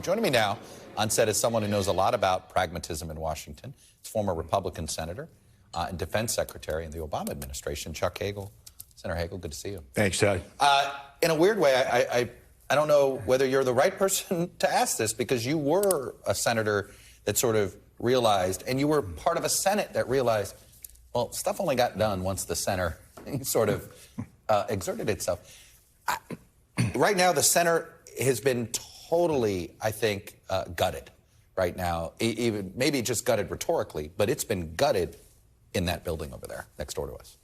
Joining me now on set is someone who knows a lot about pragmatism in Washington. It's former Republican senator and defense secretary in the Obama administration, Chuck Hagel. Senator Hagel, good to see you. Thanks, Doug. In a weird way, I don't know whether you're the right person to ask this, because you were a senator that sort of realized, and you were part of a Senate that realized, well, stuff only got done once the center sort of exerted itself. Right now, the center has been totally, I think, gutted right now. Even maybe just gutted rhetorically, but it's been gutted in that building over there next door to us.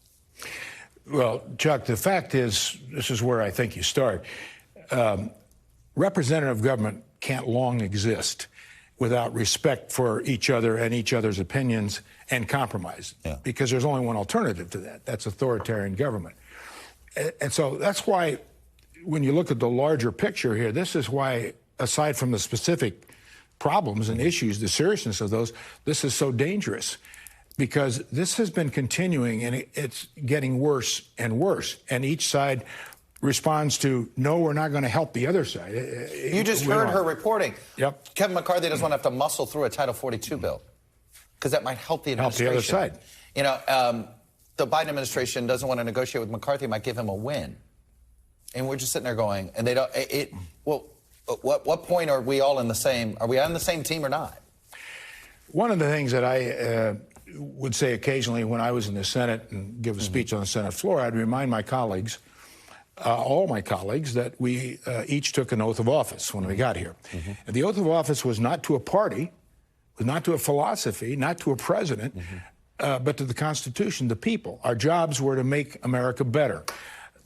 Well, Chuck, the fact is, this is where I think you start. Representative government can't long exist without respect for each other and each other's opinions and compromise, because there's only one alternative to that. That's authoritarian government. And so that's why, when you look at the larger picture here, this is why, aside from the specific problems and issues, the seriousness of those, this is so dangerous, because this has been continuing and it's getting worse and worse. And each side responds to, no, we're not going to help the other side. You just heard her reporting. Yep. Kevin McCarthy doesn't want to have to muscle through a Title 42 bill, because that might help the administration. Help the other side. You know, the Biden administration doesn't want to negotiate with McCarthy. It might give him a win. And we're just sitting there going, and they don't, well, what point are we all in the same, are we on the same team or not? One of the things that I would say occasionally when I was in the Senate and give a speech on the Senate floor, I'd remind my colleagues, all my colleagues, that we each took an oath of office when we got here. And the oath of office was not to a party, was not to a philosophy, not to a president, but to the Constitution, the people. Our jobs were to make America better.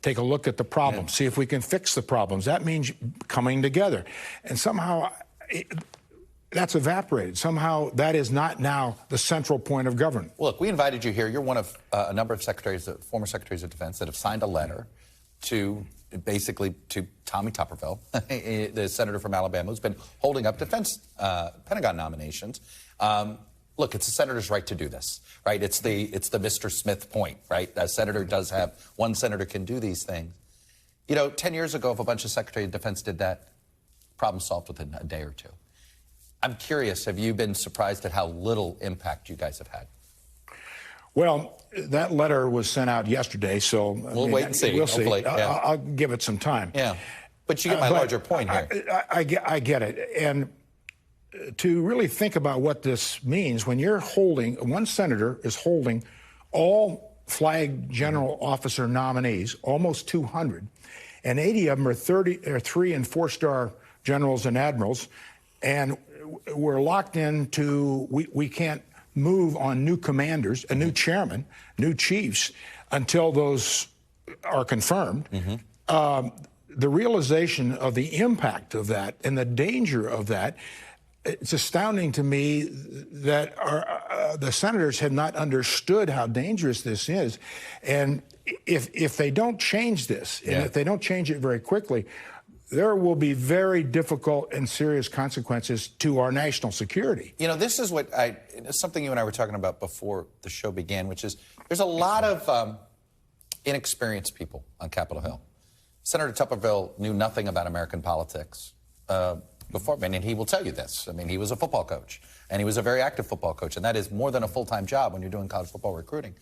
Take a look at the problems, see if we can fix the problems. That means coming together. And somehow that's evaporated. Somehow that is not now the central point of government. Well, look, we invited you here. You're one of a number of secretaries, former secretaries of defense, that have signed a letter to basically to Tommy Tuberville, the senator from Alabama, who's been holding up defense Pentagon nominations. Look, it's a senator's right to do this, right? It's the Mr. Smith point, right? A senator does have, one senator can do these things. You know, 10 years ago, if a bunch of Secretary of Defense did that, problem solved within a day or two. I'm curious, have you been surprised at how little impact you guys have had? Well, that letter was sent out yesterday, so we'll wait and see. We'll see. Yeah. I'll give it some time. Yeah, but you get my larger point here. I get it. And to really think about what this means, when you're holding, one senator is holding all flag general officer nominees, almost 200, and 80 of them are 3- and 4-star generals and admirals, and we're locked into, we can't move on new commanders, a new chairman, new chiefs, until those are confirmed. The realization of the impact of that and the danger of that, it's astounding to me that the senators have not understood how dangerous this is. And if they don't change this, and if they don't change it very quickly, there will be very difficult and serious consequences to our national security. You know, this is what something you and I were talking about before the show began, which is there's a lot of inexperienced people on Capitol Hill. Senator Tuberville knew nothing about American politics before, and he will tell you this. I mean, he was a football coach, and he was a very active football coach, and that is more than a full-time job when you're doing college football recruiting.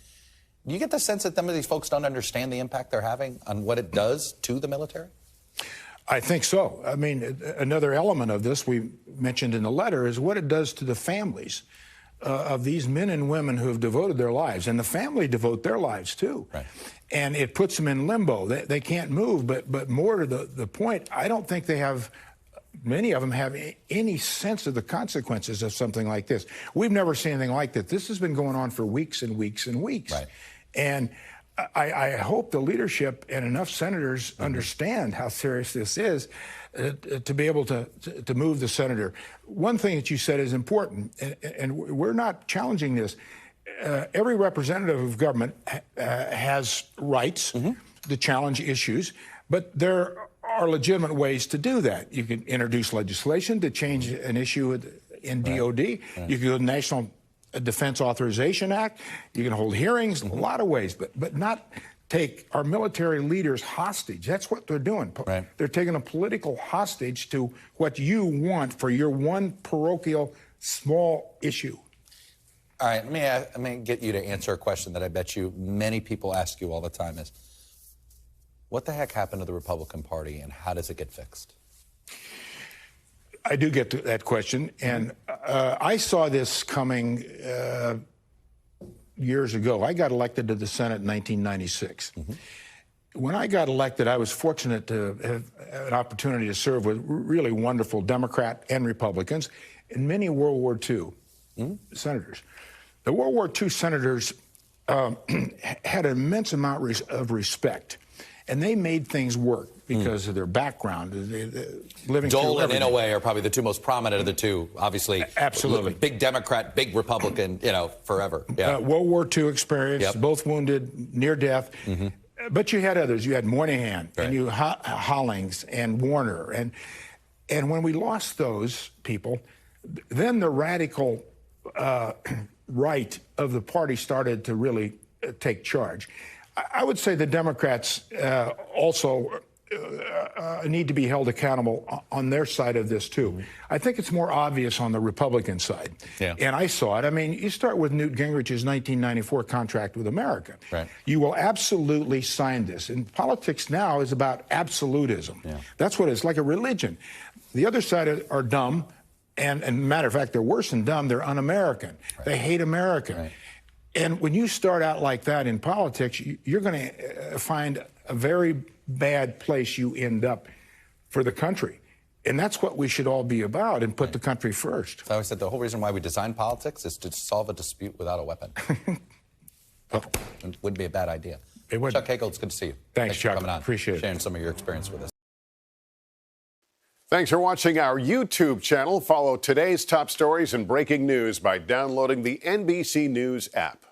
Do you get the sense that some of these folks don't understand the impact they're having on what it does to the military? I think so. I mean, another element of this we mentioned in the letter is what it does to the families of these men and women who have devoted their lives, and the family devote their lives too. Right. And it puts them in limbo. They can't move. But more to the point, I don't think they have, many of them have any sense of the consequences of something like this. We've never seen anything like this. This has been going on for weeks and weeks and weeks. Right. And I hope the leadership and enough senators understand how serious this is to be able to move the senator. One thing that you said is important, and we're not challenging this. Every representative of government has rights to challenge issues, but there are legitimate ways to do that. You can introduce legislation to change an issue in DOD. You can go to the National Defense Authorization Act. You can hold hearings, a lot of ways, but not take our military leaders hostage. That's what they're doing. Right. They're taking a political hostage to what you want for your one parochial small issue. All right, let me get you to answer a question that I bet you many people ask you all the time is, what the heck happened to the Republican Party and how does it get fixed? I do get to that question, and I saw this coming years ago. I got elected to the Senate in 1996. When I got elected, I was fortunate to have an opportunity to serve with really wonderful Democrat and Republicans and many World War II senators. The World War II senators had an immense amount of respect, and they made things work because of their background. Living Dole and Inouye are probably the two most prominent of the two, obviously. Absolutely. Big Democrat, big Republican, forever. Yeah. World War II experience, both wounded, near death. But you had others. You had Moynihan, and you Hollings and Warner. And when we lost those people, then the radical right of the party started to really take charge. I would say the Democrats also need to be held accountable on their side of this, too. I think it's more obvious on the Republican side. And I saw it. I mean, you start with Newt Gingrich's 1994 contract with America. You will absolutely sign this. And politics now is about absolutism. That's what it's like, a religion. The other side are dumb. And matter of fact, they're worse than dumb. They're un-American. They hate America. And when you start out like that in politics, you're going to find a very bad place you end up for the country. And that's what we should all be about, and put the country first. So I always said the whole reason why we design politics is to solve a dispute without a weapon. It wouldn't be a bad idea. It would. Chuck Hagel, it's good to see you. Thanks, Chuck. for coming on. Appreciate it. Sharing some of your experience with us. Thanks for watching our YouTube channel. Follow today's top stories and breaking news by downloading the NBC News app.